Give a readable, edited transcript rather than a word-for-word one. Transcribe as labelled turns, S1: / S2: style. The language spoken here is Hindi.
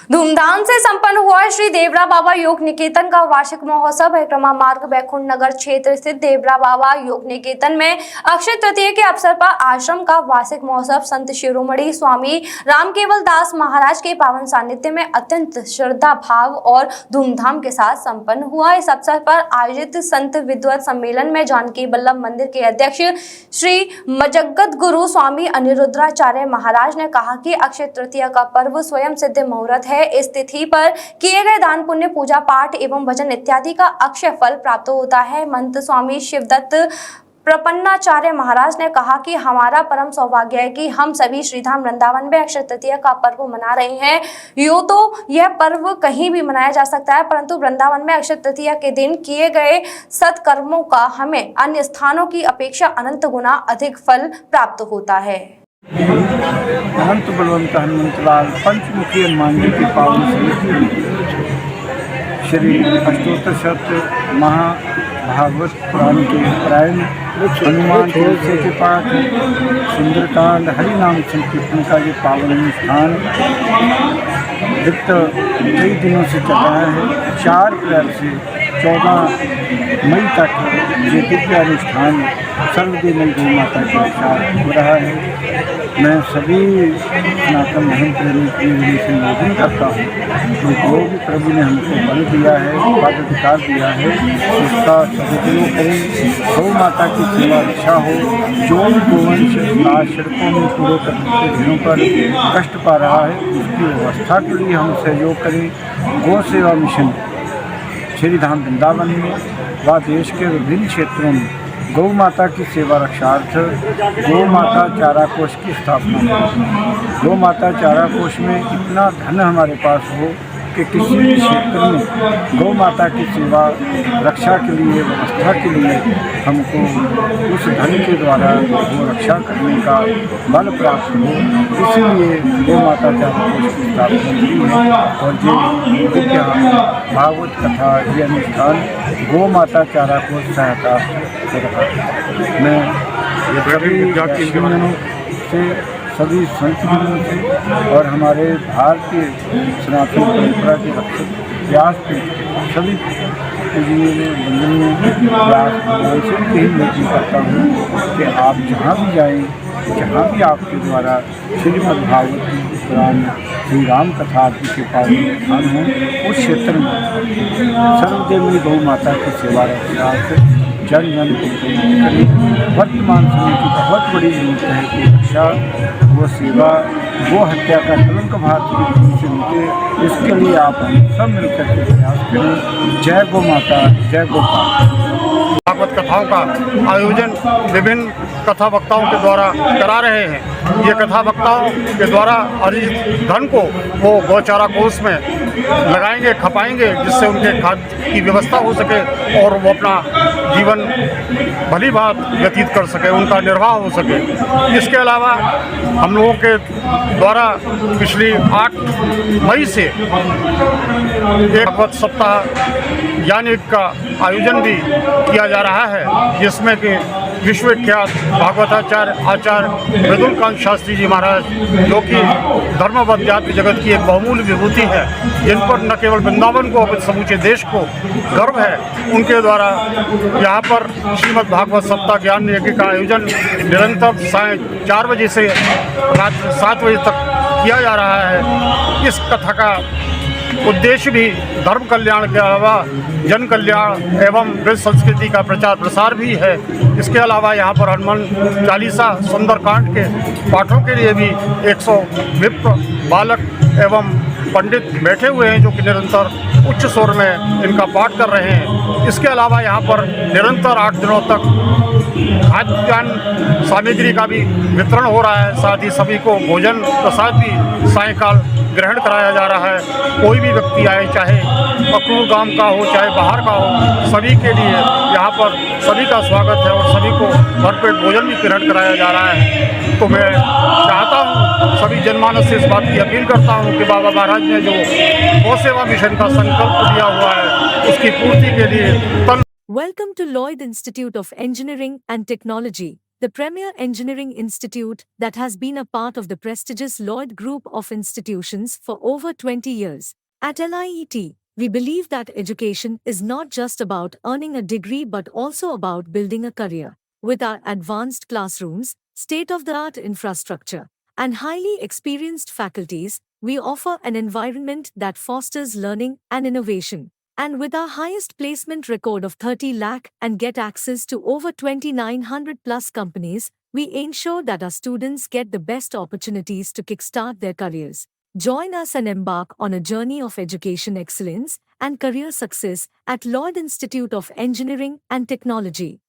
S1: धूमधाम से संपन्न हुआ श्री देवरा बाबा योग निकेतन का वार्षिक महोत्सव परिक्रमा मार्ग बैकुंठ नगर क्षेत्र स्थित देवरा बाबा योग निकेतन में अक्षय तृतीया के अवसर पर आश्रम का वार्षिक महोत्सव संत शिरोमणि स्वामी रामकेवल दास महाराज के पावन सानिध्य में अत्यंत श्रद्धा भाव और धूमधाम के साथ संपन्न हुआ। इस अवसर पर आयोजित संत विद्वत सम्मेलन में जानकी वल्लभ मंदिर के अध्यक्ष श्री जगत गुरु स्वामी अनिरुद्राचार्य महाराज ने कहा कि अक्षय तृतीया का पर्व स्वयं सिद्ध मुहूर्त है। इस तिथि पर किए गए दान पुण्य पूजा पाठ एवं भजन इत्यादि का अक्षय फल प्राप्त होता है। महंत स्वामी शिवदत्त प्रपन्नाचार्य महाराज ने कहा कि हमारा परम सौभाग्य है कि हम सभी श्रीधाम वृंदावन में अक्षय तृतीया का पर्व मना रहे हैं। यूं तो यह पर्व कहीं भी मनाया जा सकता है, परंतु वृंदावन में अक्षय तृतीया के दिन किए गए सत्कर्मों का हमें अन्य स्थानों की अपेक्षा अनंत गुना अधिक फल प्राप्त होता है।
S2: अनंत बलवंत हनुमंतलाल पंचमुखी हनुमान जी की पावन समिति श्री अष्टोत्तर महाभागवत पुराण के उत्तरायण हनुमान चालीसा के पाठ सुंदरकांड हरिनाम संकीर्तन का ये पावन अनुष्ठान कई दिनों से चल रहा है। 4 अप्रैल से 14 मई तक ये दिव्य अनुष्ठान सर्वदेवी गौ माता के साथ हो रहा है। मैं सभी सनातन धर्म प्रेमी प्रिय से निवेदन करता हूँ कि जो भी प्रभु ने हमको बल दिया है, पदाधिकार दिया है, उसका सदुपयोग करें। गौ माता की सेवा अच्छा हो। जो भी गोवंश आज सड़कों में पूरे करते दिनों पर कष्ट पा रहा है, उसकी व्यवस्था के लिए हम सहयोग करें। गौ सेवा मिशन श्रीधाम वृंदावन में व देश के विभिन्न क्षेत्रों में गौ माता की सेवा रक्षार्थ गौ माता चारा कोष की स्थापना करें। गौ माता चारा कोष में इतना धन हमारे पास हो कि किसी भी क्षेत्र में गौ माता की सेवा रक्षा के लिए, व्यवस्था के लिए हमको उस धन के द्वारा वो रक्षा करने का बल प्राप्त हो। इसीलिए गौ माता चारा कोष की स्थापना की है। और ये दिव्य भागवत कथा ये अनुष्ठान गौ माता चारा कोष सहायता हो रहा है। मैं सभी संतजनों से और हमारे भारतीय सनातन परंपरा के रक्षक व्यास के सभी वंदनीय व्यास भगवान से यही विनती करता हूँ कि आप जहाँ भी जाएँ, जहाँ भी आपके द्वारा श्रीमद् भागवत पुराण श्री राम कथा आदि के पावन स्थान हों, उस क्षेत्र में सर्वदेवी गौ माता की सेवा रक्षा जन जन को प्रेरित करें। वर्तमान समय की बहुत बड़ी जरूरत है कि रक्षा, वो सेवा, वो हत्या का कलंक भारत की से मिटे। इसके लिए आप हम सब मिलकर के प्रयास करें। जय गौ माता, जय गोपाल।
S3: भागवत कथाओं का आयोजन विभिन्न कथा वक्ताओं के द्वारा करा रहे हैं। ये कथा वक्ताओं के द्वारा अर्जित धन को वो गौचारा कोष में लगाएंगे, खपाएंगे, जिससे उनके खाद्य की व्यवस्था हो सके और वो अपना जीवन भली भांत व्यतीत कर सके, उनका निर्वाह हो सके। इसके अलावा हम लोगों के द्वारा पिछली 8 मई से एक भागवत सप्ताह यानी का आयोजन भी किया जा रहा है, जिसमें कि विश्वविख्यात भागवताचार्य आचार्य मृदुलकांत शास्त्री जी महाराज, जो कि धर्म व अध्यात्म जगत की एक बहुमूल्य विभूति है, जिन पर न केवल वृंदावन को बल्कि समूचे देश को गर्व है, उनके द्वारा यहाँ पर श्रीमद् भागवत सप्ताह ज्ञान यज्ञ का आयोजन निरंतर सायं 4 बजे से रात 7 बजे तक किया जा रहा है। इस कथा का उद्देश्य भी धर्म कल्याण के अलावा जन कल्याण एवं वृद्ध संस्कृति का प्रचार प्रसार भी है। इसके अलावा यहाँ पर हनुमान चालीसा सुंदरकांड के पाठों के लिए भी 100 विप्र बालक एवं पंडित बैठे हुए हैं, जो कि निरंतर उच्च स्वर में इनका पाठ कर रहे हैं। इसके अलावा यहाँ पर निरंतर 8 दिनों तक खाद्यान्न सामग्री का भी वितरण हो रहा है। साथ ही सभी को भोजन प्रसाद भी सायंकाल ग्रहण कराया जा रहा है। कोई भी व्यक्ति आए, चाहे अक्रूर गांव का हो, चाहे बाहर का हो, सभी के लिए यहाँ पर सभी का स्वागत है और सभी को भरपेट भोजन भी ग्रहण कराया जा रहा है। तो मैं चाहता हूँ, सभी जनमानस से इस बात की अपील करता हूँ कि बाबा महाराज ने जो गौ सेवा मिशन का संकल्प लिया हुआ है, उसकी पूर्ति के लिए
S4: Welcome to Lloyd Institute of Engineering and Technology. the premier engineering institute that has been a part of the prestigious Lloyd Group of institutions for over 20 years. At LIET, we believe that education is not just about earning a degree but also about building a career. With our advanced classrooms, state-of-the-art infrastructure, and highly experienced faculties, we offer an environment that fosters learning and innovation. And with our highest placement record of 30 lakh and get access to over 2,900 plus companies, we ensure that our students get the best opportunities to kickstart their careers. Join us and embark on a journey of education excellence and career success at Lloyd Institute of Engineering and Technology.